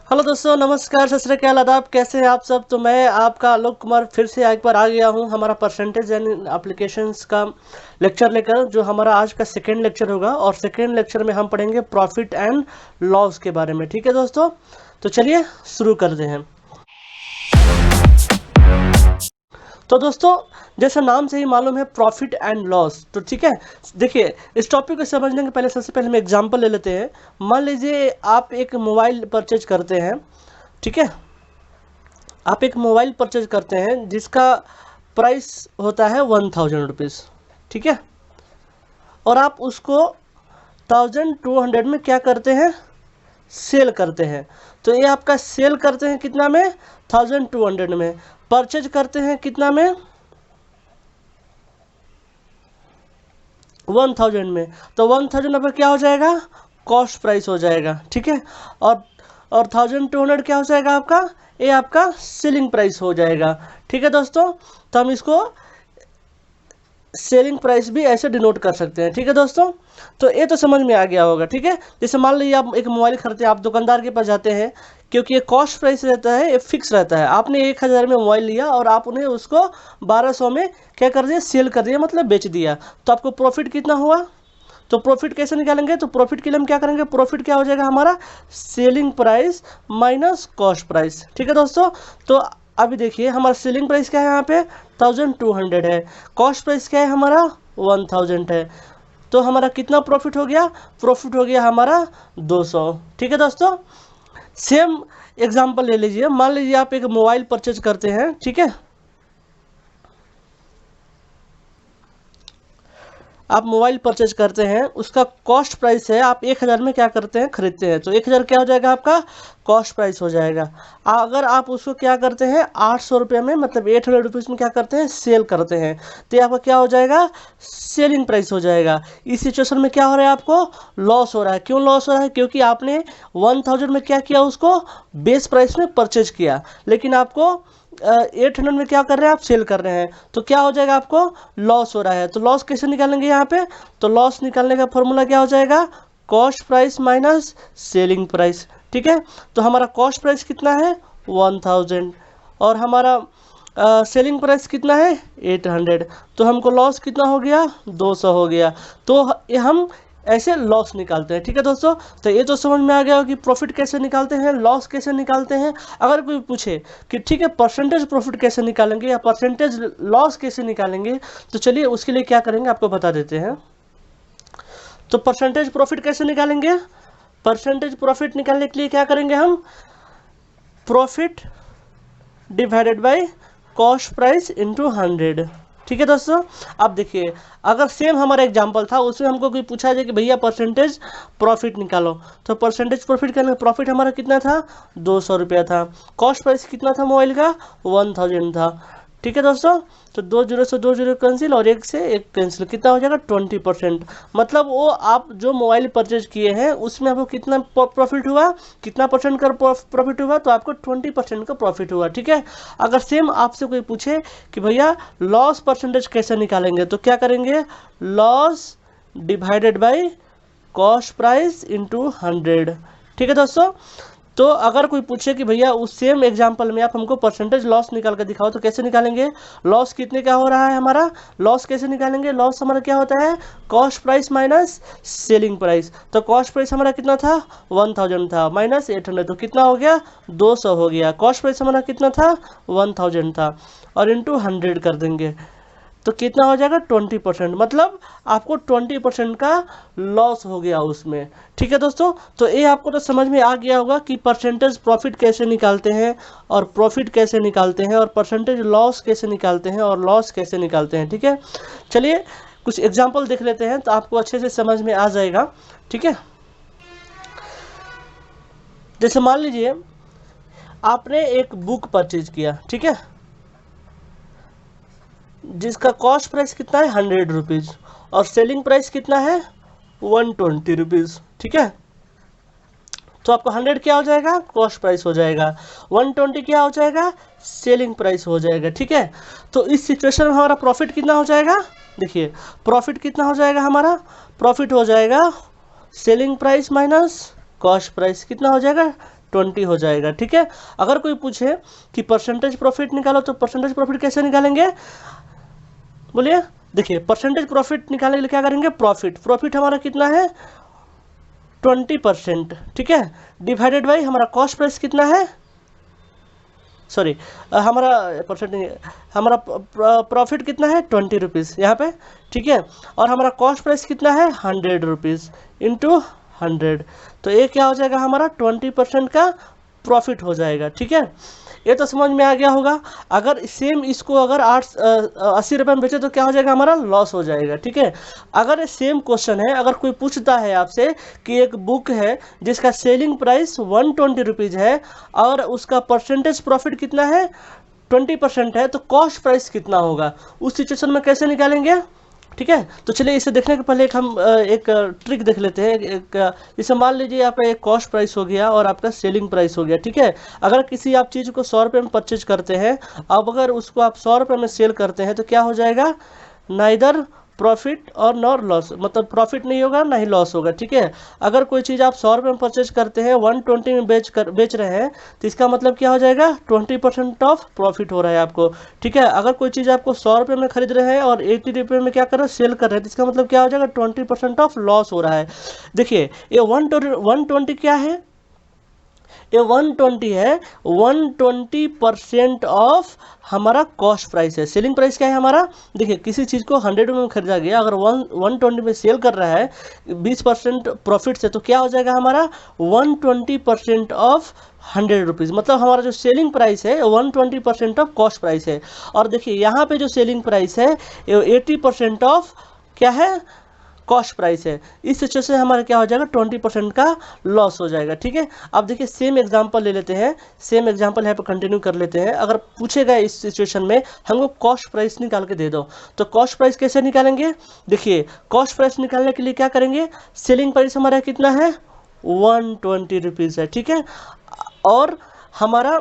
Hello दोस्तों, नमस्कार, सत श्री अकाल, आदाब। कैसे हैं आप सब? तो मैं आपका आलोक कुमार फिर से एक बार आ गया हूं हमारा परसेंटेज एंड एप्लीकेशंस का लेक्चर लेकर, जो हमारा आज का सेकेंड लेक्चर होगा। और सेकेंड लेक्चर में हम पढ़ेंगे प्रॉफिट एंड लॉस के बारे में। ठीक है दोस्तों, तो चलिए शुरू करते हैं। तो दोस्तों, जैसा नाम से ही मालूम है, प्रॉफिट एंड लॉस। तो ठीक है, देखिए, इस टॉपिक को समझने के पहले सबसे पहले हम एग्जांपल ले लेते हैं। मान लीजिए आप एक मोबाइल परचेज करते हैं। ठीक है, आप एक मोबाइल परचेज करते हैं जिसका प्राइस होता है 1000 रुपीज़। ठीक है, और आप उसको 1200 में क्या करते हैं, सेल करते हैं। तो ये आपका सेल करते हैं कितना में, 1200 में। परचेज करते हैं कितना में, 1000 में। तो 1000 पर क्या हो जाएगा, कॉस्ट प्राइस हो जाएगा। ठीक है, और 1200 क्या हो जाएगा आपका, ये आपका सेलिंग प्राइस हो जाएगा। ठीक है दोस्तों, तो हम इसको सेलिंग प्राइस भी ऐसे डिनोट कर सकते हैं। ठीक है दोस्तों, तो ये तो समझ में आ गया होगा। ठीक है, जैसे मान लीजिए आप एक मोबाइल खरीदते हैं, आप दुकानदार के पास जाते हैं, क्योंकि ये कॉस्ट प्राइस रहता है, ये फिक्स रहता है। आपने 1000 में मोबाइल लिया और आप उन्हें उसको 1200 में क्या कर दिया, सेल कर दिया, मतलब बेच दिया। तो आपको प्रॉफिट कितना हुआ? तो प्रॉफिट कैसे निकालेंगे? तो प्रॉफिट के लिए हम क्या करेंगे, प्रॉफिट क्या हो जाएगा हमारा, selling price minus cost price. ठीक है दोस्तों, तो अभी देखिए हमारा सेलिंग प्राइस क्या है, यहाँ पे 1200 है, कॉस्ट प्राइस क्या है हमारा 1000 है। तो हमारा कितना प्रॉफिट हो गया, प्रॉफिट हो गया हमारा 200। ठीक है दोस्तों, सेम एग्जांपल ले लीजिए। मान लीजिए आप एक मोबाइल परचेज करते हैं। ठीक है, आप मोबाइल परचेज करते हैं, उसका कॉस्ट प्राइस है, आप 1000 में क्या करते हैं, खरीदते हैं। तो 1000 क्या हो जाएगा आपका, कॉस्ट प्राइस हो जाएगा। अगर आप उसको क्या करते हैं, 800 रुपये में, मतलब 800 रुपीज़ में क्या करते हैं, सेल करते हैं, तो ये आपका क्या हो जाएगा, सेलिंग प्राइस हो जाएगा। इस सिचुएशन में क्या हो रहा है, आपको लॉस हो रहा है। क्यों लॉस हो रहा है? क्योंकि आपने 1000 में क्या किया, उसको बेस प्राइस में परचेज किया, लेकिन आपको 800 में क्या कर रहे हैं, आप सेल कर रहे हैं। तो क्या हो जाएगा, आपको लॉस हो रहा है। तो लॉस कैसे निकालेंगे यहाँ पे? तो लॉस निकालने का फॉर्मूला क्या हो जाएगा, cost price minus selling price. ठीक है, तो हमारा कॉस्ट प्राइस कितना है 1000, और हमारा सेलिंग प्राइस कितना है 800। तो हमको लॉस कितना हो गया, 200 हो गया। तो ये हम ऐसे लॉस निकालते हैं। ठीक है दोस्तों, तो ये तो समझ में आ गया कि प्रॉफिट कैसे निकालते हैं, लॉस कैसे निकालते हैं। अगर कोई पूछे कि ठीक है परसेंटेज प्रॉफिट कैसे निकालेंगे या परसेंटेज लॉस कैसे निकालेंगे, तो चलिए उसके लिए क्या करेंगे आपको बता देते हैं। तो परसेंटेज प्रॉफिट कैसे निकालेंगे, परसेंटेज प्रॉफिट निकालने के लिए क्या करेंगे हम, profit divided by cost price into 100। ठीक है दोस्तों, अब देखिए, अगर सेम हमारा एग्जांपल था, उसमें हमको कोई पूछा जाए कि भैया परसेंटेज प्रॉफिट निकालो, तो परसेंटेज प्रॉफिट का प्रॉफिट हमारा कितना था, 200 रुपया था। कॉस्ट प्राइस कितना था मोबाइल का, 1000 था। ठीक है दोस्तों, तो 2 जीरो से 2 जीरो कैंसिल और 1 से 1 कैंसिल, कितना हो जाएगा 20%। मतलब वो आप जो मोबाइल परचेज किए हैं उसमें आपको कितना प्रॉफिट हुआ, कितना परसेंट का प्रॉफिट हुआ, तो आपको 20% का प्रॉफिट हुआ। ठीक है, अगर सेम आपसे कोई पूछे कि भैया लॉस परसेंटेज कैसे निकालेंगे, तो क्या करेंगे, loss divided by cost price into 100। ठीक है दोस्तों, तो अगर कोई पूछे कि भैया उस सेम एग्जांपल में आप हमको परसेंटेज लॉस निकाल कर दिखाओ, तो कैसे निकालेंगे, लॉस कितने का हो रहा है हमारा, लॉस कैसे निकालेंगे, लॉस हमारा क्या होता है, cost price minus selling price. तो कॉस्ट प्राइस हमारा कितना था, 1000 था, माइनस 800, तो कितना हो गया, 200 हो गया। कॉस्ट प्राइस हमारा कितना था, 1000 था, और इंटू 100 कर देंगे, तो कितना हो जाएगा 20%। मतलब आपको 20% का लॉस हो गया उसमें। ठीक है दोस्तों, तो ये आपको तो समझ में आ गया होगा कि परसेंटेज प्रॉफिट कैसे निकालते हैं और प्रॉफिट कैसे निकालते हैं, और परसेंटेज लॉस कैसे निकालते हैं और लॉस कैसे निकालते हैं। ठीक है, चलिए कुछ एग्जाम्पल देख लेते हैं तो आपको अच्छे से समझ में आ जाएगा। ठीक है, जैसे मान लीजिए आपने एक बुक परचेज किया, ठीक है, जिसका कॉस्ट प्राइस कितना है 100 रुपीज़ और सेलिंग प्राइस कितना है 120 रुपीज़। ठीक है, तो आपको 100 क्या हो जाएगा, कॉस्ट प्राइस हो जाएगा, 120 क्या हो जाएगा, सेलिंग प्राइस हो जाएगा। ठीक है, तो इस सिचुएशन में हमारा प्रॉफिट कितना हो जाएगा, देखिए प्रॉफिट कितना हो जाएगा हमारा, प्रॉफिट हो जाएगा selling price minus cost price, कितना हो जाएगा 20 हो जाएगा। ठीक है, अगर कोई पूछे कि परसेंटेज प्रॉफिट निकालो तो परसेंटेज प्रॉफिट कैसे निकालेंगे, बोलिए। देखिए परसेंटेज प्रॉफिट निकालने के लिए क्या करेंगे, प्रॉफिट हमारा कितना है 20%। ठीक है, डिवाइडेड बाई हमारा कॉस्ट प्राइस कितना है, सॉरी हमारा परसेंट नहीं, हमारा प्रॉफिट कितना है 20 रुपीज़ यहाँ पे। ठीक है, और हमारा कॉस्ट प्राइस कितना है 100 रुपीज़ इंटू 100, तो ये क्या हो जाएगा हमारा 20% का प्रॉफिट हो जाएगा। ठीक है, ये तो समझ में आ गया होगा। अगर सेम इसको अगर 80 रुपये में बेचे तो क्या हो जाएगा, हमारा लॉस हो जाएगा। ठीक है, अगर सेम क्वेश्चन है, अगर कोई पूछता है आपसे कि एक बुक है जिसका सेलिंग प्राइस 120 रुपीज़ है और उसका परसेंटेज प्रॉफिट कितना है 20% है, तो कॉस्ट प्राइस कितना होगा, उस सिचुएशन में कैसे निकालेंगे। ठीक है, तो चलिए इसे देखने के पहले हम एक ट्रिक देख लेते हैं। जैसे मान लीजिए आपका एक कॉस्ट प्राइस हो गया और आपका सेलिंग प्राइस हो गया। ठीक है, अगर किसी आप चीज़ को 100 रुपये में परचेज करते हैं, अब अगर उसको आप 100 रुपये में सेल करते हैं तो क्या हो जाएगा, नाइदर प्रॉफिट और नॉर लॉस, मतलब प्रॉफिट नहीं होगा ना ही लॉस होगा। ठीक है, अगर कोई चीज़ आप 100 रुपये में परचेज करते हैं 120 में बेच रहे हैं तो इसका मतलब क्या हो जाएगा 20% ऑफ प्रॉफिट हो रहा है आपको। ठीक है, अगर कोई चीज़ आपको 100 रुपये में खरीद रहे हैं और 80 रुपये में क्या कर रहे हैं सेल कर रहे हैं, तो इसका मतलब क्या हो जाएगा 20% ऑफ लॉस हो रहा है। देखिए ये 120 क्या है, ये 120 है, 120% ऑफ हमारा कॉस्ट प्राइस है। सेलिंग प्राइस क्या है हमारा, देखिए किसी चीज़ को 100 रुपये में खरीदा गया, अगर 120 में सेल कर रहा है 20% प्रॉफिट से, तो क्या हो जाएगा हमारा 120% ऑफ 100 रुपीज़, मतलब हमारा जो सेलिंग प्राइस है 120% ऑफ कॉस्ट प्राइस है। और देखिए यहाँ पे जो सेलिंग प्राइस है 80% ऑफ क्या है कॉस्ट प्राइस है। इस सिचुएशन से हमारा क्या हो जाएगा 20% का लॉस हो जाएगा। ठीक है, अब देखिए सेम एग्जांपल ले लेते हैं, सेम एग्जांपल यहाँ पे कंटिन्यू कर लेते हैं। अगर पूछेगा इस सिचुएशन में हमको कॉस्ट प्राइस निकाल के दे दो, तो कॉस्ट प्राइस कैसे निकालेंगे, देखिए कॉस्ट प्राइस निकालने के लिए क्या करेंगे, सेलिंग प्राइस हमारा कितना है 120 रुपीज़ है। ठीक है, और हमारा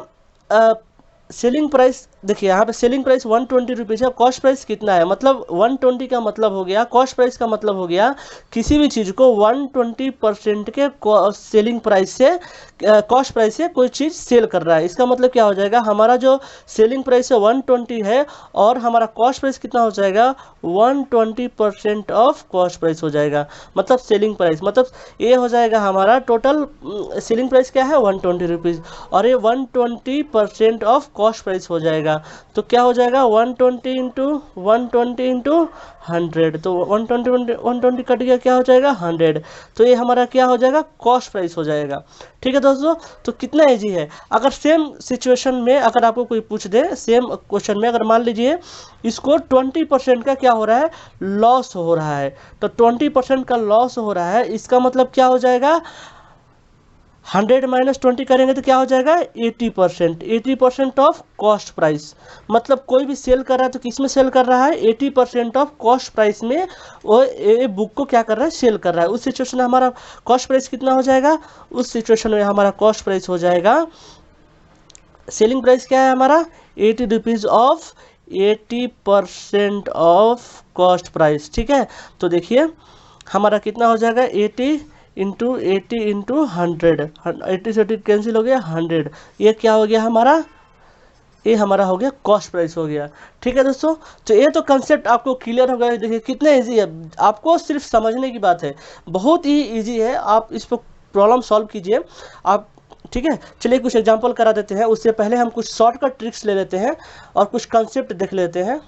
सेलिंग प्राइस, देखिए यहाँ पे सेलिंग प्राइस 120 रुपीज़ है, कॉस्ट प्राइस कितना है, मतलब 120 का मतलब हो गया, कॉस्ट प्राइस का मतलब हो गया किसी भी चीज़ को 120% के सेलिंग प्राइस से कॉस्ट प्राइस से कोई चीज़ सेल कर रहा है। इसका मतलब क्या हो जाएगा, हमारा जो सेलिंग प्राइस है 120 है और हमारा कॉस्ट प्राइस कितना हो जाएगा 120% ऑफ कॉस्ट प्राइस हो जाएगा, मतलब सेलिंग प्राइस, मतलब ये हो जाएगा हमारा टोटल सेलिंग प्राइस क्या है 120 रुपीज़ और ये 120% ऑफ कॉस्ट प्राइस हो जाएगा। तो क्या हो जाएगा 120 इंटू 100, तो 120 कट गया, क्या हो जाएगा 100, तो ये हमारा क्या हो जाएगा कॉस्ट प्राइस हो जाएगा। ठीक है दोस्तों, तो कितना इजी है। अगर सेम सिचुएशन में अगर आपको कोई पूछ दे सेम क्वेश्चन में, अगर मान लीजिए इसको 20% का क्या हो रहा है लॉस हो रहा है, तो 20% का लॉस हो रहा है, इसका मतलब क्या हो जाएगा 100 माइनस 20 करेंगे तो क्या हो जाएगा 80% ऑफ कॉस्ट प्राइस, मतलब कोई भी सेल कर रहा है तो किस में सेल कर रहा है 80% ऑफ कॉस्ट प्राइस में वो ये बुक को क्या कर रहा है सेल कर रहा है। उस सिचुएशन में हमारा कॉस्ट प्राइस कितना हो जाएगा, उस सिचुएशन में हमारा कॉस्ट प्राइस हो जाएगा, सेलिंग प्राइस क्या है हमारा 80 rupees of 80% of cost price. ठीक है, तो देखिए हमारा कितना हो जाएगा 80 इंटू 80 इंटू 100, 80 से 80 कैंसिल हो गया 100, ये क्या हो गया हमारा, ये हमारा हो गया कॉस्ट प्राइस हो गया। ठीक है दोस्तों, तो ये तो कंसेप्ट आपको क्लियर हो गया। देखिए कितना इजी है, आपको सिर्फ समझने की बात है, बहुत ही इजी है, आप इस पर प्रॉब्लम सॉल्व कीजिए आप। ठीक है, चलिए कुछ एग्जांपल करा देते हैं, उससे पहले हम कुछ शॉर्टकट ट्रिक्स ले लेते हैं और कुछ कंसेप्ट देख लेते हैं।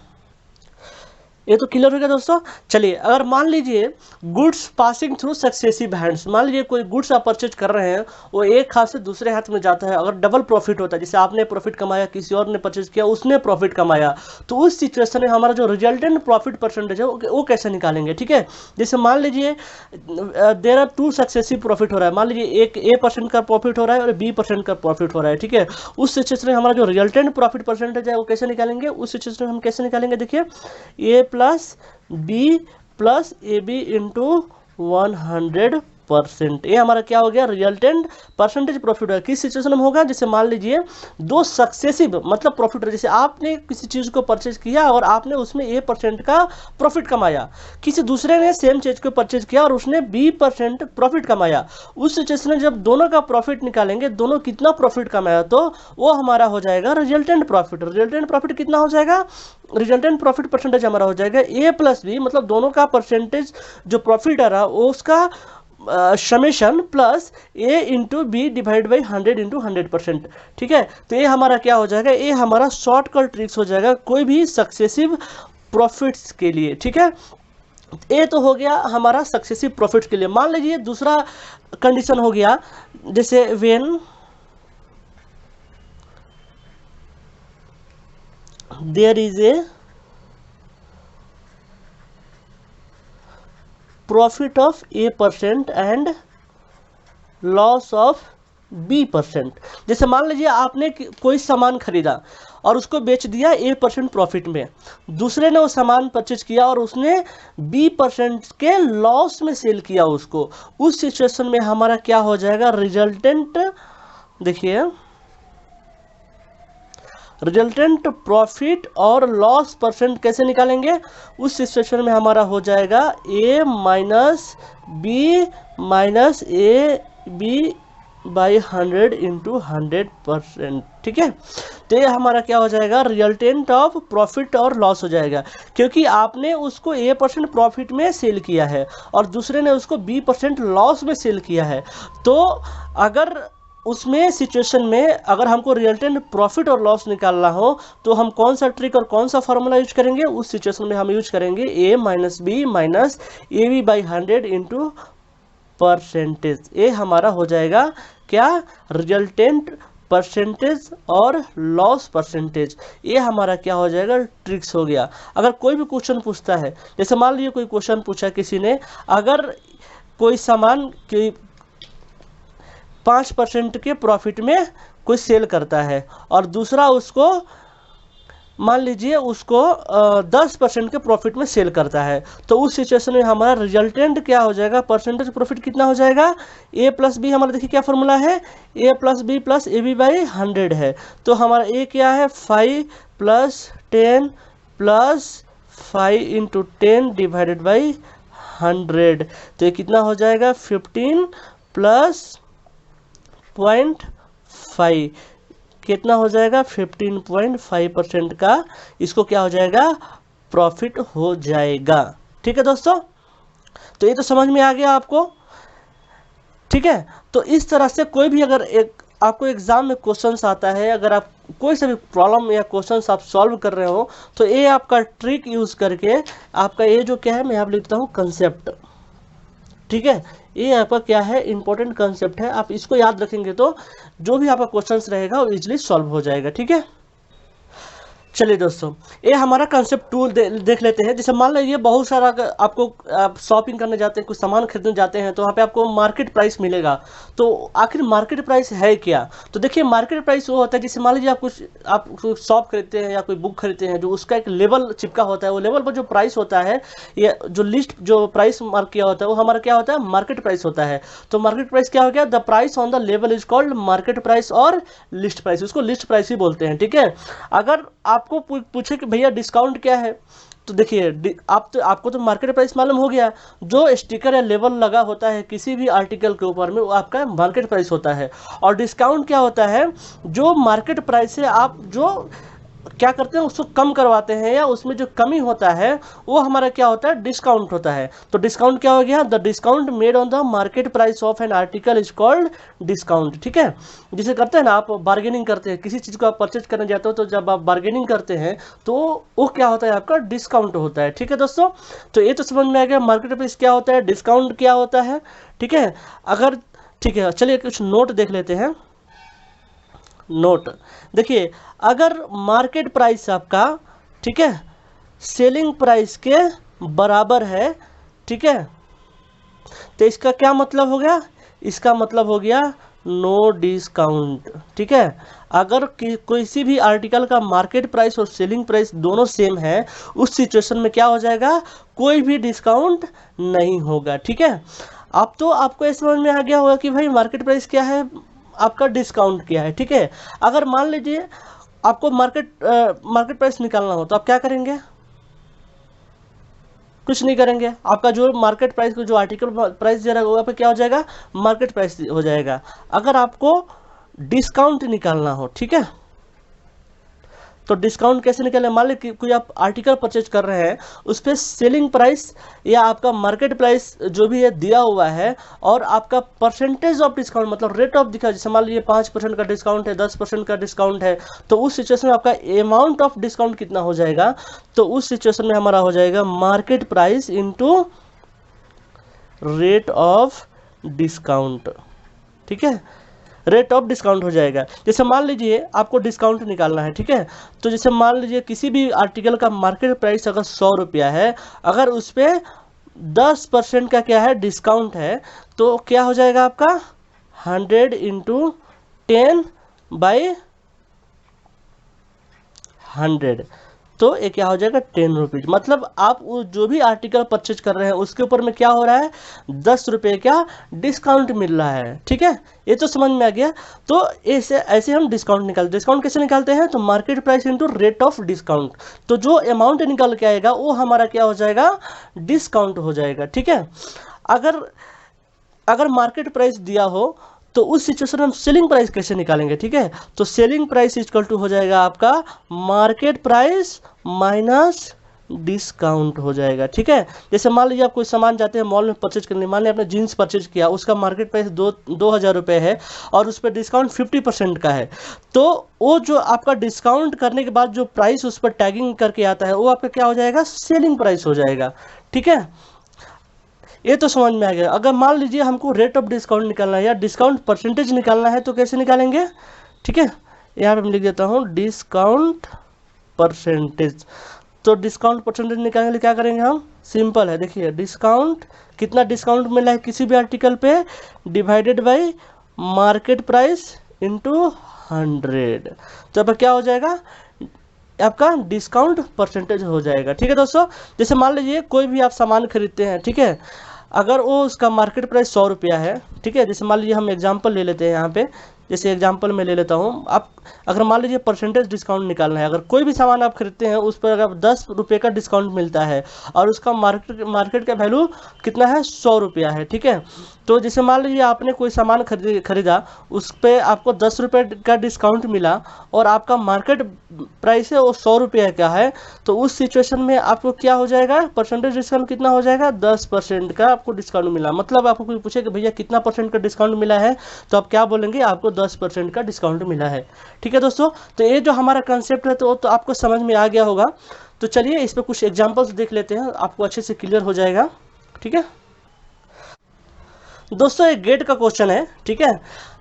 ये तो क्लियर हो गया दोस्तों। चलिए अगर मान लीजिए goods passing through successive hands, मान लीजिए कोई गुड्स आप परचेज कर रहे हैं वो एक हाथ से दूसरे हाथ में जाता है, अगर डबल प्रॉफिट होता है, जैसे आपने प्रॉफिट कमाया किसी और ने परचेज किया उसने प्रॉफिट कमाया, तो उस सिचुएशन में हमारा जो रिजल्टेंट प्रॉफिट परसेंटेज है वो कैसे निकालेंगे। ठीक है, जैसे मान लीजिए देयर आर 2 सक्सेसिव प्रॉफिट हो रहा है, मान लीजिए एक A% का प्रॉफिट हो रहा है और B% का प्रॉफिट हो रहा है। ठीक है, उस सिचुएशन में हमारा जो रिजल्टेंट प्रॉफिट परसेंटेज है वो कैसे निकालेंगे, उस सिचुएशन में हम कैसे निकालेंगे, देखिए A plus B plus AB into 100 %। ये हमारा क्या हो गया, रिजल्टेंट परसेंटेज प्रॉफिट। किस सिचुएशन में होगा, जैसे मान लीजिए दो सक्सेसिव मतलब प्रॉफिट, जैसे आपने किसी चीज़ को परचेज किया और आपने उसमें A% का प्रॉफिट कमाया, किसी दूसरे ने सेम चीज़ को परचेज किया और उसने B% प्रॉफिट कमाया। उस सिचुएशन में जब दोनों का प्रॉफिट निकालेंगे, दोनों कितना प्रॉफिट कमाया, तो वो हमारा हो जाएगा रिजल्टेंट प्रॉफिट। रिजल्टेंट प्रॉफिट कितना हो जाएगा, रिजल्टेंट प्रॉफिट परसेंटेज हमारा हो जाएगा A+B, मतलब दोनों का परसेंटेज जो प्रॉफिट आ रहा वो उसका summation plus A into B divide by 100 into 100%। ठीक है, तो ये हमारा क्या हो जाएगा, ये हमारा शॉर्टकट ट्रिक्स हो जाएगा कोई भी सक्सेसिव प्रॉफिट्स के लिए। ठीक है, ये तो हो गया हमारा सक्सेसिव प्रॉफिट्स के लिए। मान लीजिए दूसरा कंडीशन हो गया, जैसे when there is a profit of A% and loss of B%। जैसे मान लीजिए आपने कोई सामान खरीदा और उसको बेच दिया A% प्रॉफिट में, दूसरे ने वो सामान परचेज किया और उसने B% के लॉस में सेल किया उसको। उस सिचुएशन में हमारा क्या हो जाएगा, रिजल्टेंट, देखिए रिजल्टेंट प्रॉफिट और लॉस % कैसे निकालेंगे, उस सिचुएशन में हमारा हो जाएगा A minus B minus AB by 100 into 100%। ठीक है, तो ये हमारा क्या हो जाएगा, रिजल्टेंट ऑफ प्रॉफिट और लॉस हो जाएगा, क्योंकि आपने उसको A% प्रॉफिट में सेल किया है और दूसरे ने उसको B% लॉस में सेल किया है। तो अगर उसमें सिचुएशन में अगर हमको रिजल्टेंट प्रॉफिट और लॉस निकालना हो तो हम कौन सा ट्रिक और कौन सा फॉर्मूला यूज करेंगे, उस सिचुएशन में हम यूज करेंगे A minus B minus AB by 100 into percentage. ये हमारा हो जाएगा क्या, रिजल्टेंट परसेंटेज और लॉस परसेंटेज। ये हमारा क्या हो जाएगा, ट्रिक्स हो गया। अगर कोई भी क्वेश्चन पूछता है, जैसे मान लीजिए कोई क्वेश्चन पूछा किसी ने, अगर कोई सामान की 5% के प्रॉफिट में कोई सेल करता है और दूसरा उसको मान लीजिए उसको 10% के प्रॉफिट में सेल करता है, तो उस सिचुएशन में हमारा रिजल्टेंट क्या हो जाएगा, परसेंटेज प्रॉफिट कितना हो जाएगा, A+B हमारा देखिए क्या फॉर्मूला है, A+B प्लस AB बाई 100 है। तो हमारा A क्या है, 5 + 10 + 5 इंटू 10 डिवाइडेड बाई 100। तो ये कितना हो जाएगा, 15 + 0.5 कितना हो जाएगा, 15.5% का इसको क्या हो जाएगा, प्रॉफिट हो जाएगा। ठीक है दोस्तों, तो ये तो समझ में आ गया आपको। ठीक है, तो इस तरह से कोई भी अगर आपको एग्जाम में क्वेश्चंस आता है, अगर आप कोई सा भी प्रॉब्लम या क्वेश्चंस आप सॉल्व कर रहे हो, तो ये आपका ट्रिक यूज करके आपका ये जो क्या है, मैं यहाँ पे लिखता हूँ कंसेप्ट। ठीक है, ये आपका क्या है, इंपॉर्टेंट कंसेप्ट है। आप इसको याद रखेंगे तो जो भी आपका क्वेश्चंस रहेगा वो इजीली सॉल्व हो जाएगा। ठीक है, चलिए दोस्तों, ये हमारा कंसेप्ट टूल देख लेते हैं। जैसे मान लीजिए बहुत सारा आपको आप शॉपिंग करने जाते हैं, कुछ सामान खरीदने जाते हैं, तो वहाँ पे आपको मार्केट प्राइस मिलेगा। तो आखिर मार्केट प्राइस है क्या, तो देखिए मार्केट प्राइस वो होता है, जैसे मान लीजिए आप शॉप खरीदते हैं या कोई बुक खरीदते हैं, जो उसका एक लेवल चिपका होता है, वो लेवल पर जो प्राइस होता है या जो लिस्ट जो प्राइस मार्क किया होता है, वो हमारा क्या होता है, मार्केट प्राइस होता है। तो मार्केट प्राइस क्या हो गया, the price on the level is called market price और लिस्ट प्राइस, उसको लिस्ट प्राइस ही बोलते हैं। ठीक है, अगर आपको पूछे कि भैया डिस्काउंट क्या है, तो देखिए आपको तो मार्केट प्राइस मालूम हो गया, जो स्टिकर या लेबल लगा होता है किसी भी आर्टिकल के ऊपर में वो आपका मार्केट प्राइस होता है। और डिस्काउंट क्या होता है, जो मार्केट प्राइस से आप जो क्या करते हैं उसको कम करवाते हैं या उसमें जो कमी होता है वो हमारा क्या होता है, डिस्काउंट होता है। तो डिस्काउंट क्या हो गया, the discount made on the market price of an article is called discount. ठीक है, जिसे करते हैं ना आप बार्गेनिंग करते हैं, किसी चीज़ को आप परचेज करने जाते हो तो जब आप बार्गेनिंग करते हैं तो वो क्या होता है, आपका डिस्काउंट होता है। ठीक है दोस्तों, तो ये तो समझ में आ गया मार्केट प्राइस क्या होता है, डिस्काउंट क्या होता है। ठीक है, अगर ठीक है चलिए कुछ नोट देख लेते हैं। नोट देखिए, अगर मार्केट प्राइस आपका ठीक है सेलिंग प्राइस के बराबर है, ठीक है, तो इसका क्या मतलब हो गया, इसका मतलब हो गया नो डिस्काउंट। ठीक है, अगर किसी भी आर्टिकल का मार्केट प्राइस और सेलिंग प्राइस दोनों सेम है, उस सिचुएशन में क्या हो जाएगा, कोई भी डिस्काउंट नहीं होगा। ठीक है, अब तो आपको इस समझ में आ गया होगा कि भाई मार्केट प्राइस क्या है, आपका डिस्काउंट क्या है, ठीक है। अगर मान लीजिए आपको मार्केट प्राइस निकालना हो तो आप क्या करेंगे, कुछ नहीं करेंगे, आपका जो मार्केट प्राइस को जो आर्टिकल प्राइस दे रहा है वो क्या हो जाएगा, मार्केट प्राइस हो जाएगा। अगर आपको डिस्काउंट निकालना हो, ठीक है, तो डिस्काउंट कैसे निकालें, मान लीजिए कोई आप आर्टिकल परचेज कर रहे हैं, उस पर सेलिंग प्राइस या आपका मार्केट प्राइस जो भी है दिया हुआ है, और आपका परसेंटेज ऑफ डिस्काउंट मतलब रेट ऑफ दिखा, जैसे मान लीजिए 5% का डिस्काउंट है, 10% का डिस्काउंट है, तो उस सिचुएशन में आपका अमाउंट ऑफ डिस्काउंट कितना हो जाएगा, तो उस सिचुएशन में हमारा हो जाएगा market price into rate of discount, ठीक है, रेट ऑफ डिस्काउंट हो जाएगा। जैसे मान लीजिए आपको डिस्काउंट निकालना है, ठीक है, तो जैसे मान लीजिए किसी भी आर्टिकल का मार्केट प्राइस अगर 100 रुपया है, अगर उस पर 10% का क्या है डिस्काउंट है, तो क्या हो जाएगा आपका 100 इंटू 10/100, तो ये क्या हो जाएगा 10 रुपीज़। मतलब आप जो भी आर्टिकल परचेज कर रहे हैं उसके ऊपर में क्या हो रहा है, 10 रुपये का डिस्काउंट मिल रहा है, ठीक है, ये तो समझ में आ गया। तो ऐसे हम डिस्काउंट कैसे निकालते हैं, तो market price into rate of discount, तो जो अमाउंट निकल के आएगा वो हमारा क्या हो जाएगा, डिस्काउंट हो जाएगा, ठीक है। अगर मार्केट प्राइस दिया हो तो उस सिचुएशन में हम सेलिंग प्राइस कैसे निकालेंगे, ठीक है, तो सेलिंग प्राइस इक्वल टू हो जाएगा आपका मार्केट प्राइस माइनस डिस्काउंट हो जाएगा, ठीक है। जैसे मान लीजिए आप कोई सामान जाते हैं मॉल में परचेज करने, मान लीजिए आपने जीन्स परचेज किया, उसका मार्केट प्राइस 2000 रुपये है और उस पर डिस्काउंट 50% का है, तो वो जो आपका डिस्काउंट करने के बाद जो प्राइस उस पर टैगिंग करके आता है वो आपका क्या हो जाएगा, सेलिंग प्राइस हो जाएगा, ठीक है। ये तो समझ में आ गया। अगर मान लीजिए हमको रेट ऑफ डिस्काउंट निकालना है या डिस्काउंट परसेंटेज निकालना है तो कैसे निकालेंगे, ठीक है, यहाँ पे मैं लिख देता हूँ डिस्काउंट परसेंटेज। तो डिस्काउंट परसेंटेज निकालने के लिए क्या करेंगे हम, सिंपल है, देखिए डिस्काउंट, कितना डिस्काउंट मिला है किसी भी आर्टिकल पे, divided by market price into 100, तो अब क्या हो जाएगा, आपका डिस्काउंट परसेंटेज हो जाएगा, ठीक है दोस्तों। जैसे मान लीजिए कोई भी आप सामान खरीदते हैं, ठीक है, अगर वो उसका मार्केट प्राइस 100 रुपया है, ठीक है, जैसे मान लीजिए हम एग्जांपल ले लेते हैं यहाँ पे, जैसे एग्जांपल में ले लेता हूँ, आप अगर मान लीजिए परसेंटेज डिस्काउंट निकालना है, अगर कोई भी सामान आप खरीदते हैं उस पर अगर 10 रुपये का डिस्काउंट मिलता है और उसका मार्केट का वैल्यू कितना है, 100 रुपया है, ठीक है, तो जैसे मान लीजिए आपने कोई सामान खरीदा, उस पर आपको 10 रुपये का डिस्काउंट मिला और आपका मार्केट प्राइस है वो 100 रुपये का है, तो उस सिचुएशन में आपको क्या हो जाएगा, परसेंटेज डिस्काउंट कितना हो जाएगा, 10% का आपको डिस्काउंट मिला। मतलब आपको कोई पूछे कि भैया कितना परसेंट का डिस्काउंट मिला है, तो आप क्या बोलेंगे, आपको 10% का डिस्काउंट मिला है, ठीक है दोस्तों। तो ये जो हमारा कंसेप्ट है तो आपको समझ में आ गया होगा। तो चलिए इस पर कुछ एग्जांपल्स देख लेते हैं, आपको अच्छे से क्लियर हो जाएगा, ठीक है दोस्तों। एक गेट का क्वेश्चन है, ठीक है,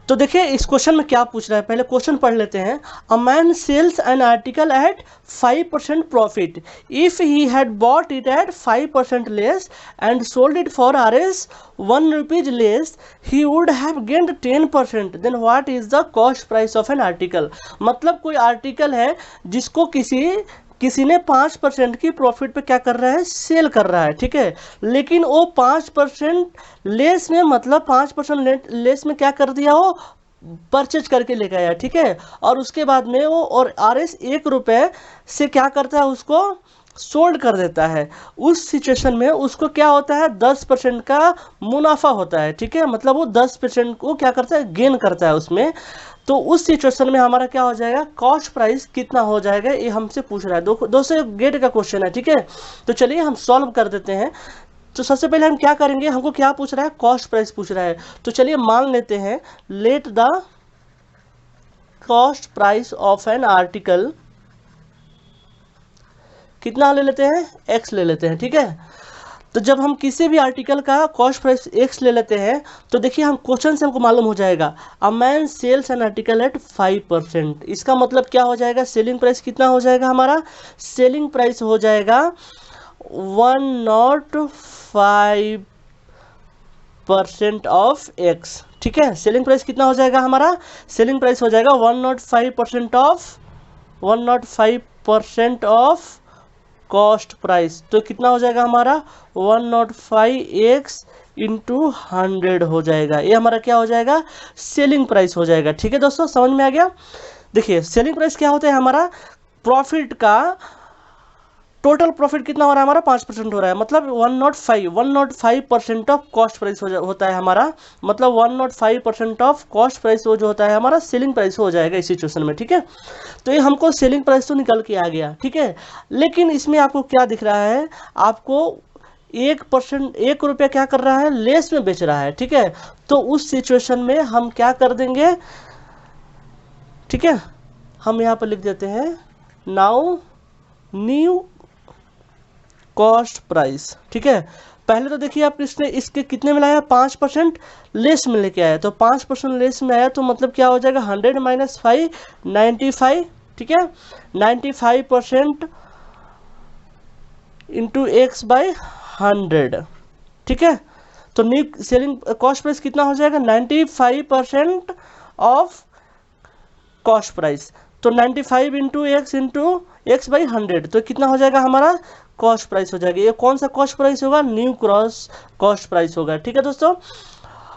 तो देखिए इस क्वेश्चन में क्या पूछ रहा है, पहले क्वेश्चन पढ़ लेते हैं। A man sells an article at 5% profit if he had bought it at 5% less and sold it for Rs 1 rupees less, he would have gained 10%, then what is the cost price of an article. मतलब कोई article है जिसको किसी ने 5% की profit पे क्या कर रहा है, सेल कर रहा है, ठीक है, लेकिन वो 5% लेस में, मतलब 5% लेस में क्या कर दिया, वो परचेज करके लेके आया, ठीक है, और उसके बाद में वो और Rs 1 रुपये से क्या करता है, उसको सोल्ड कर देता है। उस सिचुएशन में उसको क्या होता है, 10% का मुनाफा होता है, ठीक है, मतलब वो 10% को क्या करता है, गेन करता है उसमें। तो उस सिचुएशन में हमारा क्या हो जाएगा, कॉस्ट प्राइस कितना हो जाएगा, ये हमसे पूछ रहा है। दोस्तों गेट का क्वेश्चन है, ठीक है, तो चलिए हम सॉल्व कर देते हैं। तो सबसे पहले हम क्या करेंगे, हमको क्या पूछ रहा है, कॉस्ट प्राइस पूछ रहा है, तो चलिए मान लेते हैं let the cost price of an article, कितना ले लेते हैं, x ले लेते हैं, ठीक है। तो जब हम किसी भी आर्टिकल का कॉस्ट प्राइस x ले लेते हैं तो देखिए हम क्वेश्चन से हमको मालूम हो जाएगा, a man sells an article at 5%, इसका मतलब क्या हो जाएगा, सेलिंग प्राइस कितना हो जाएगा, हमारा सेलिंग प्राइस हो जाएगा 105% ऑफ x, ठीक है। सेलिंग प्राइस कितना हो जाएगा, हमारा सेलिंग प्राइस हो जाएगा 105% ऑफ कॉस्ट प्राइस, तो कितना हो जाएगा हमारा 105x इंटू 100 हो जाएगा। ये हमारा क्या हो जाएगा, सेलिंग प्राइस हो जाएगा। ठीक है दोस्तों, समझ में आ गया। देखिए सेलिंग प्राइस क्या होता है, हमारा प्रॉफिट का टोटल प्रॉफिट कितना हो रहा है हमारा, 5% हो रहा है, मतलब 105% ऑफ कॉस्ट प्राइस होता है हमारा, मतलब 105% ऑफ कॉस्ट प्राइस वो जो होता है हमारा सेलिंग प्राइस हो जाएगा इस सिचुएशन में। ठीक है, तो ये हमको सेलिंग प्राइस तो निकल के आ गया। ठीक है, लेकिन इसमें आपको क्या दिख रहा है, आपको 1% क्या कर रहा है, लेस में बेच रहा है। ठीक है, तो उस सिचुएशन में हम क्या कर देंगे, ठीक है, हम यहाँ पर लिख देते हैं नाउ न्यू कॉस्ट प्राइस। ठीक है, पहले तो देखिए आप इसके कितने में लाया, 5% लेस में लेके आया, तो 5% लेस में आया तो मतलब क्या हो जाएगा, 100 - 5 95। ठीक है, 95% इंटू एक्स बाई 100। ठीक है, तो न्यू सेलिंग कॉस्ट प्राइस कितना हो जाएगा, 95% ऑफ कॉस्ट प्राइस, तो 95 इंटू एक्स बाई 100, तो कितना हो जाएगा हमारा कॉस्ट प्राइस हो जाएगा। ये कौन सा कॉस्ट प्राइस होगा, न्यू क्रॉस कॉस्ट प्राइस होगा। ठीक है दोस्तों,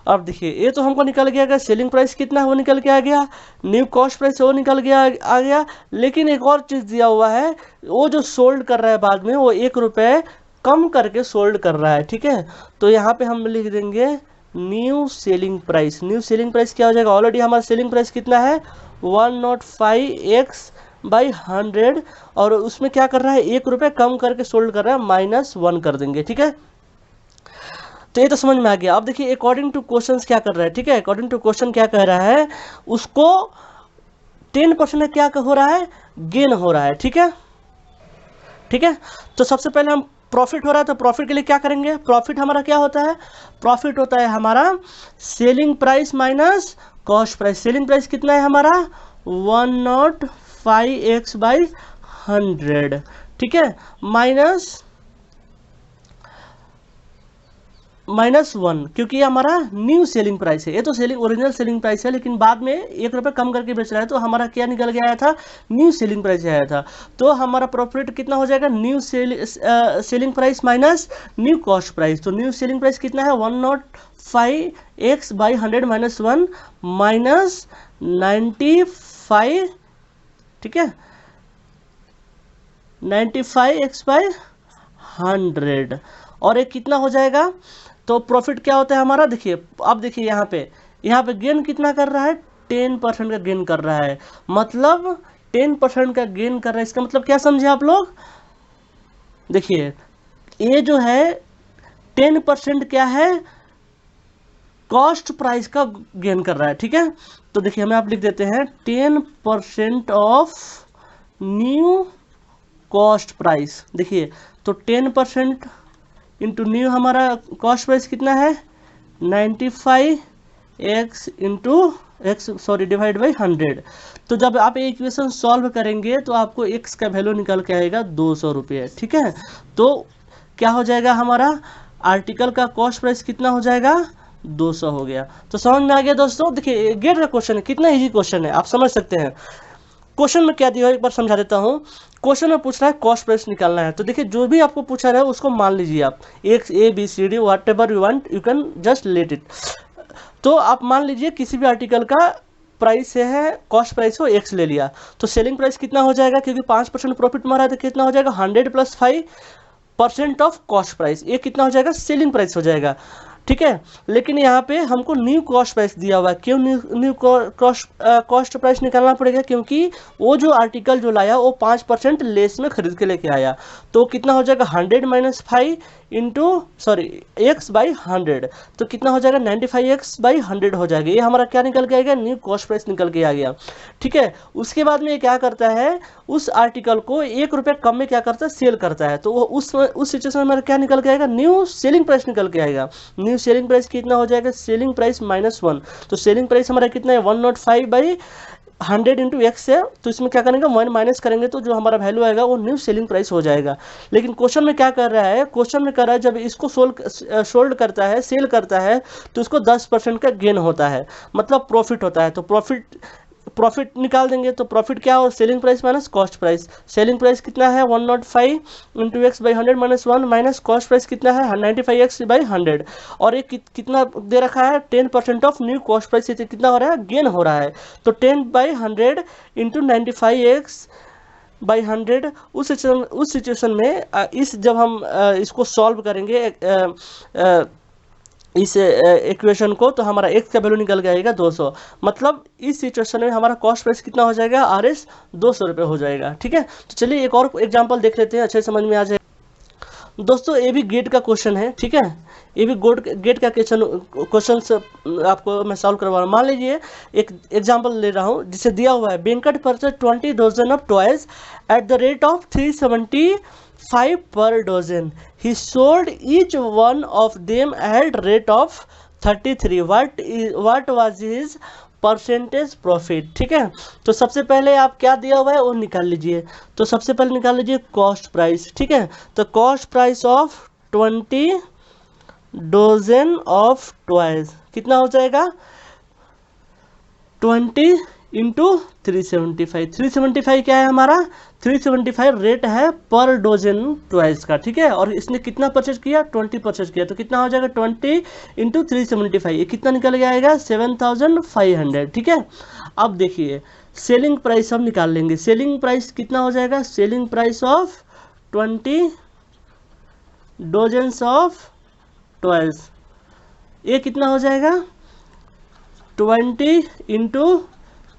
अब देखिए ये तो हमको निकल गया, सेलिंग प्राइस कितना है वो निकल के आ गया, न्यू कॉस्ट प्राइस वो निकल गया आ गया, लेकिन एक और चीज़ दिया हुआ है, वो जो सोल्ड कर रहा है बाद में वो 1 रुपये कम करके सोल्ड कर रहा है। ठीक है, तो यहाँ पे हम लिख देंगे new selling price. New selling price क्या हो जाएगा, ऑलरेडी हमारा सेलिंग प्राइस कितना है 105x बाई 100, और उसमें क्या कर रहा है 1 रुपये कम करके सोल्ड कर रहा है, -1 कर देंगे। ठीक है, तो ये तो समझ में आ गया। अब देखिए अकॉर्डिंग टू क्वेश्चन क्या कर रहा है, ठीक है, अकॉर्डिंग टू क्वेश्चन क्या कह रहा है, उसको 10% क्या हो रहा है, गेन हो रहा है। ठीक है, ठीक है, तो सबसे पहले हम प्रॉफिट हो रहा है, तो प्रॉफिट के लिए क्या करेंगे, प्रॉफिट हमारा क्या होता है, प्रॉफिट होता है हमारा selling price minus cost price. Selling price कितना है हमारा 105x बाई 100। ठीक है, -1, क्योंकि ये हमारा न्यू सेलिंग प्राइस है, ये तो ओरिजिनल सेलिंग प्राइस है, लेकिन बाद में 1 रुपये कम करके बेच रहा है, तो हमारा क्या निकल के आया था, न्यू सेलिंग प्राइस आया था। तो हमारा प्रॉफिट कितना हो जाएगा, new selling price minus new cost price. तो न्यू सेलिंग प्राइस कितना है 105x बाई 100 -1 -95। ठीक है, 95x बाई 100, और एक कितना हो जाएगा, तो प्रॉफिट क्या होता है हमारा, देखिए अब देखिए यहाँ पे गेन कितना कर रहा है, 10% का गेन कर रहा है, मतलब 10% का गेन कर रहा है। इसका मतलब क्या समझे आप लोग, देखिए ये जो है 10% क्या है, कॉस्ट प्राइस का गेन कर रहा है। ठीक है, तो देखिए हमें आप लिख देते हैं 10% ऑफ न्यू कॉस्ट प्राइस। देखिए तो 10% इंटू न्यू हमारा कॉस्ट प्राइस कितना है 95x डिवाइड बाई 100। तो जब आप ये इक्वेशन सॉल्व करेंगे तो आपको x का वैल्यू निकल के आएगा 200 रुपये। ठीक है, तो क्या हो जाएगा हमारा आर्टिकल का कॉस्ट प्राइस कितना हो जाएगा 200 हो गया। तो समझ में आ गया दोस्तों। देखिए गेट का क्वेश्चन है, कितना इजी क्वेश्चन है, आप समझ सकते हैं। क्वेश्चन में क्या दिया है एक बार समझा देता हूँ। क्वेश्चन में पूछ रहा है कॉस्ट प्राइस निकालना है, तो देखिए जो भी आपको पूछा रहा है उसको मान लीजिए आप, ABCD what ever you want you can just let it. तो आप मान लीजिए किसी भी आर्टिकल का प्राइस है, कॉस्ट प्राइस हो x ले लिया, तो सेलिंग प्राइस कितना हो जाएगा, क्योंकि 5% प्रॉफिट मारा है तो कितना हो जाएगा 100 + 5% ऑफ कॉस्ट प्राइस, ये कितना हो जाएगा सेलिंग प्राइस हो जाएगा। ठीक है, लेकिन यहाँ पे हमको न्यू कॉस्ट प्राइस दिया हुआ है। क्यों न्यू कॉस्ट प्राइस निकालना पड़ेगा, क्योंकि वो जो आर्टिकल जो लाया वो 5% लेस में खरीद के लेके आया, तो कितना हो जाएगा 100 - 5 x बाई 100, तो कितना हो जाएगा 95x बाई 100 हो जाएगा। ये हमारा क्या निकल के आएगा, न्यू कॉस्ट प्राइस निकल के आ गया। ठीक है, उसके बाद में ये क्या करता है, उस आर्टिकल को 1 रुपये कम में क्या करता है सेल करता है, तो वो उस सिचुएशन में हमारा क्या निकल के आएगा, न्यू सेलिंग प्राइस निकल के आएगा। न्यू सेलिंग प्राइस कितना हो जाएगा, सेलिंग प्राइस -1, तो सेलिंग प्राइस हमारा कितना है 105 बाई 100 इंटू एक्स है, तो इसमें क्या करेंगे 1 माइनस करेंगे तो जो हमारा वैल्यू आएगा वो न्यू सेलिंग प्राइस हो जाएगा। लेकिन क्वेश्चन में क्या कर रहा है, क्वेश्चन में कर रहा है जब इसको सोल्ड करता है, सेल करता है, तो उसको 10% का गेन होता है, मतलब प्रॉफिट होता है। तो प्रॉफिट निकाल देंगे। तो प्रॉफिट क्या हो, selling price minus cost price. Selling price कितना है 105 into x by 100 minus 1 minus cost price कितना है 95x बाई 100। और ये कितना दे रखा है 10% ऑफ न्यू कॉस्ट प्राइस, से कितना हो रहा है गेन हो रहा है। तो 10/100 इंटू 95x बाई 100। उस सिचुएशन में जब हम इसको सॉल्व करेंगे इस इक्वेशन को, तो हमारा x का वैल्यू निकल जाएगा 200। मतलब इस सिचुएशन में हमारा कॉस्ट प्राइस कितना हो जाएगा RS 200 रुपये हो जाएगा। ठीक है, तो चलिए एक और एग्जांपल देख लेते हैं, अच्छे समझ में आ जाएगा। दोस्तों ये भी गेट का क्वेश्चन है। ठीक है, ये भी गेट का क्वेश्चन आपको मैं सॉल्व करवा रहा हूँ। मान लीजिए एक एग्जांपल ले रहा हूँ जिसे दिया हुआ है, Venkat purchase 20 dozen of toys at the rate of 375 per dozen. He sold each one of them at rate of 33. What was his percentage profit? ठीक है, तो सबसे पहले आप क्या दिया हुआ है वो निकाल लीजिए। तो सबसे पहले निकाल लीजिए कॉस्ट प्राइस। ठीक है, तो cost price of 20 dozen of toys कितना हो जाएगा 20 इंटू 375। 375 क्या है हमारा 375 रेट है पर डोजन टॉयज का। ठीक है, और इसने कितना परचेज किया 20 परचेज किया, तो कितना हो जाएगा 20 इंटू 375, ये कितना निकल के आएगा 7500। ठीक है, अब देखिए सेलिंग प्राइस हम निकाल लेंगे। सेलिंग प्राइस कितना हो जाएगा, selling price of 20 dozens of toys, ये कितना हो जाएगा 20 इंटू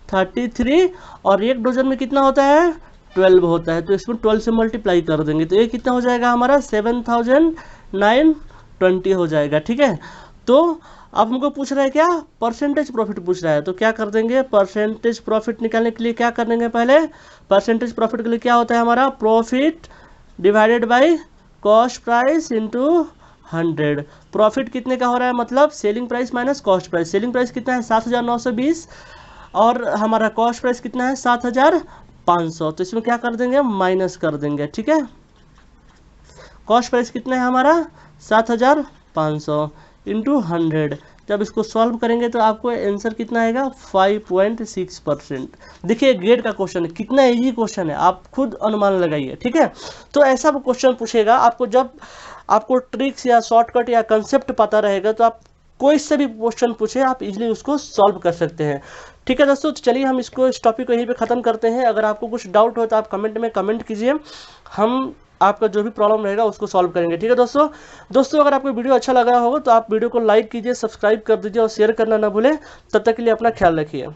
33, और एक डोजन में कितना होता है 12 होता है, तो इसमें 12 से मल्टीप्लाई कर देंगे तो ये कितना हो जाएगा हमारा 7920 हो जाएगा। ठीक है, तो अब हमको पूछ रहा है क्या परसेंटेज प्रॉफिट पूछ रहा है, तो क्या कर देंगे परसेंटेज प्रॉफिट निकालने के लिए क्या कर देंगे, पहले परसेंटेज प्रॉफिट के लिए क्या होता है हमारा profit divided by cost price into 100। Profit कितने का हो रहा है, मतलब selling price minus cost price. Selling price कितना है 7920 और हमारा कॉस्ट प्राइस कितना है 7500, तो इसमें क्या कर देंगे माइनस कर देंगे। ठीक है, कॉस्ट प्राइस कितना है हमारा 7500 इंटू 100। जब इसको सॉल्व करेंगे तो आपको आंसर कितना आएगा 5.6%। देखिए गेट का क्वेश्चन है, कितना इजी क्वेश्चन है, आप खुद अनुमान लगाइए। ठीक है, तो ऐसा क्वेश्चन पूछेगा आपको, जब आपको ट्रिक्स या शॉर्टकट या कंसेप्ट पता रहेगा तो आप कोई से भी क्वेश्चन पूछे आप इजीली उसको सॉल्व कर सकते हैं। ठीक है दोस्तों, तो चलिए हम इस टॉपिक को यहीं पे ख़त्म करते हैं। अगर आपको कुछ डाउट हो तो आप कमेंट में कमेंट कीजिए, हम आपका जो भी प्रॉब्लम रहेगा उसको सॉल्व करेंगे। ठीक है दोस्तों अगर आपको वीडियो अच्छा लगा हो तो आप वीडियो को लाइक कीजिए, सब्सक्राइब कर दीजिए और शेयर करना ना भूलें। तब तक के लिए अपना ख्याल रखिए।